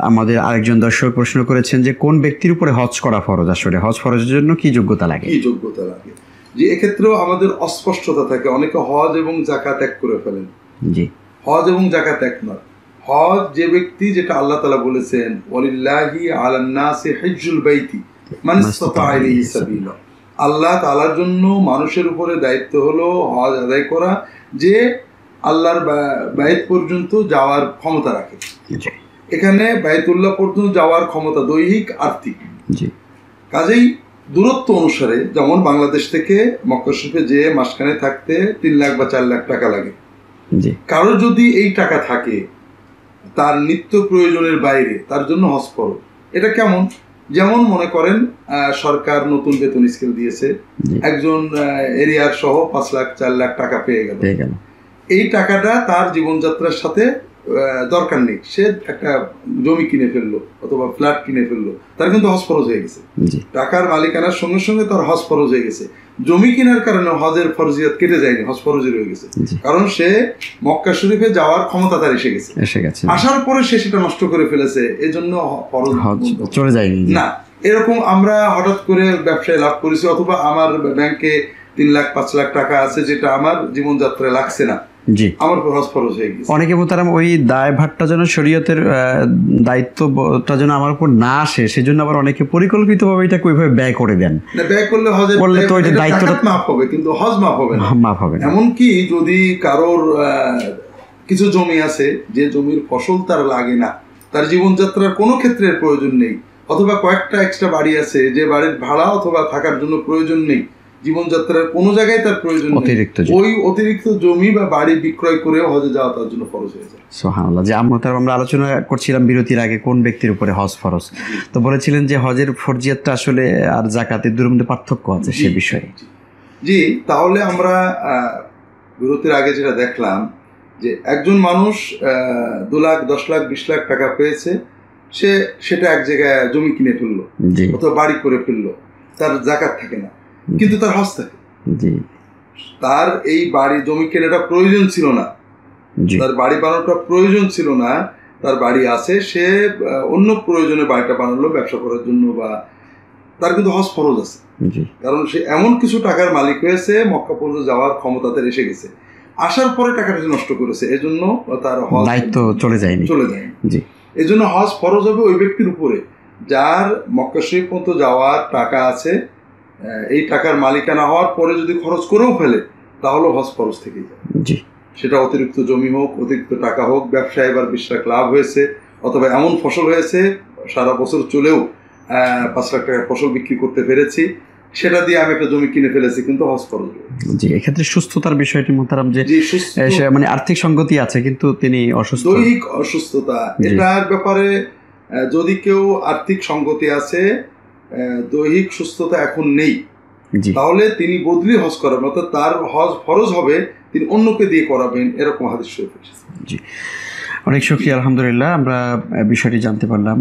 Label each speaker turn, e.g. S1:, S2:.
S1: আমাদের আরেকজন দর্শক প্রশ্ন করেছেন যে কোন ব্যক্তির উপরে হজ করা ফরজ, আসলে হজ ফরজের জন্য কি যোগ্যতা লাগে?
S2: যে এক্ষেত্রেও আমাদের অস্পষ্টতা থাকে, অনেকে হজ এবং যাকাত এক করে ফেলেন।
S1: জি,
S2: হজ এবং যাকাত এক নয়। হজ যে ব্যক্তি, যেটা আল্লাহ তাআলা বলেছেন ওয়ালিল্লাহি আলান নাসি হিজ্জুল বাইতি মান ইসতাতা ইলাইহি সাবিলা, আল্লাহ তাআলার জন্য মানুষের উপরে দায়িত্ব হলো হজ আদায় করা যে আল্লাহর বাইত পর্যন্ত যাওয়ার ক্ষমতা রাখে। এখানে বাইতুল্লাহ পর্যন্ত যাওয়ার ক্ষমতা দৈহিক আর্থিক। কাজেই দূরত্ব অনুসারে, যেমন বাংলাদেশ থেকে মক্কা শরীফে যে মাসখানে থাকতে 3 লাখ বা 4 লাখ টাকা লাগে, কারোর যদি এই টাকা থাকে তার নিত্য প্রয়োজনের বাইরে, তার জন্য হজ ফরজ। এটা কেমন? যেমন মনে করেন সরকার নতুন বেতন স্কেল দিয়েছে, একজন এরিয়ার সহ 5 লাখ 4 লাখ টাকা পেয়ে গেল। এই টাকাটা তার জীবনযাত্রার সাথে দরকার নেই, সে একটা জমি কিনে ফেললো অথবা ফ্ল্যাট কিনে ফেললো, তার কিন্তু হজ ফরজ হয়ে গেছে। টাকার মালিকানার সঙ্গে সঙ্গে তার হজ ফরজ হয়ে গেছে। জমি কেনার কারণে হজের ফরজিয়াত কেটে যায়নি, হজ ফরজই রয়ে গেছে, কারণ সে মক্কা শরীফে যাওয়ার ক্ষমতা তার এসে গেছে। আসার পরে সে সেটা নষ্ট করে ফেলেছে, এজন্য ফরজ
S1: চলে যায়নি
S2: না। এরকম আমরা হঠাৎ করে ব্যবসায় লাভ করেছি, অথবা আমার ব্যাংকে 3 লাখ 5 লাখ টাকা আছে যেটা আমার জীবনযাত্রায় লাগছে না,
S1: জি,
S2: আমার হজ ফরজ হয়ে গেছে।
S1: অনেকে মোহতারাম ওই দায়ভারটা যেন শরীয়তের দায়িত্বটা যেন আমার উপর না আসে, সেজন্য আবার অনেকে পরিকল্পিতভাবে এটাকে ওইভাবে ব্যয় করে দেন।
S2: ব্যয় করলে হজের তো ওইটা দায়িত্বটা মাফ হবে, কিন্তু হজ মাফ হবে না,
S1: মাফ হবে না।
S2: এমনকি যদি কারোর কিছু জমি আছে যে জমির ফসল তার লাগে না, তার জীবনযাত্রার কোনো ক্ষেত্রের প্রয়োজন নেই, অথবা কয়েকটা এক্সট্রা বাড়ি আছে যে বাড়ির ভাড়া অথবা থাকার জন্য প্রয়োজন নেই, জীবনযাত্রার কোনো জায়গায় তার প্রয়োজন নেই, ওই অতিরিক্ত জমি বা বাড়ি বিক্রয় করে হজে যাওয়া তার জন্য ফরজ হয়ে যায়।
S1: সুবহানাল্লাহ। যে আমরা আলোচনা করছিলাম বিরতির আগে কোন ব্যক্তির উপরে হজ ফরজ, তো বলেছিলেন যে হজের ফরজিয়াতটা আসলে আর জাকাতের দুটোর মধ্যে পার্থক্য আছে সে বিষয়ে।
S2: জি, তাহলে আমরা বিরতির আগে যেটা দেখলাম যে একজন মানুষ 2 লাখ 10 লাখ 20 লাখ টাকা পেয়েছে, সে সেটা এক জায়গায় জমি কিনে ফেললো অথবা বাড়ি করে ফেললো, তার জাকাত থাকে না, কিন্তু তার হজ থাকে। তার এই বাড়ি জমি কেনাটা প্রয়োজন ছিল না, তার বাড়ি বানানোটা প্রয়োজন ছিল না, তার বাড়ি আছে, সে অন্য প্রয়োজনে বাড়িটা বানালো ব্যবসা করার জন্য, বা তার কিন্তু হজ ফরজ আছে, কারণ সে এমন কিছু টাকার মালিক হয়েছে, মক্কা পর্যন্ত যাওয়ার ক্ষমতা তার এসে গেছে। আসার পরে টাকাটা নষ্ট করেছে, এজন্য তার হজ দায়িত্ব চলে যায়নি। এজন্য হজ ফরজ হবে ওই ব্যক্তির উপরে যার মক্কা শরীফ পর্যন্ত যাওয়ার টাকা আছে, এই টাকার মালিকানা হওয়ার পরে যদি খরচ করেও ফেলে তাহলে হজ ফরজ থেকেই যাবে। সেটা অতিরিক্ত জমি হোক, অতিরিক্ত টাকা হোক, ব্যবসায় এবার 20 লাখ লাভ হয়েছে, অথবা এমন ফসল হয়েছে সারা বছর চলেও 5 লাখ টাকার ফসল বিক্রি করতে পেরেছি, সেটা দিয়ে আমি একটা জমি কিনে ফেলেছি, কিন্তু হজ ফরজ।
S1: জি, এক্ষেত্রে সুস্থতার বিষয়টি মোহতারাম যে মানে আর্থিক সংগতি আছে কিন্তু তিনি অসুস্থ,
S2: দৈহিক অসুস্থতা, এটার ব্যাপারে যদি কেউ আর্থিক সংগতি আছে, দৈহিক সুস্থতা এখন নেই, তাহলে তিনি বদলি হজ করাবেন, অর্থাৎ তার হজ ফরজ হবে, তিনি অন্যকে দিয়ে করাবেন, এরকম হাদিস শরীফ এসেছে।
S1: জি, অনেক শুকরিয়া, আলহামদুলিল্লাহ আমরা বিষয়টি জানতে পারলাম।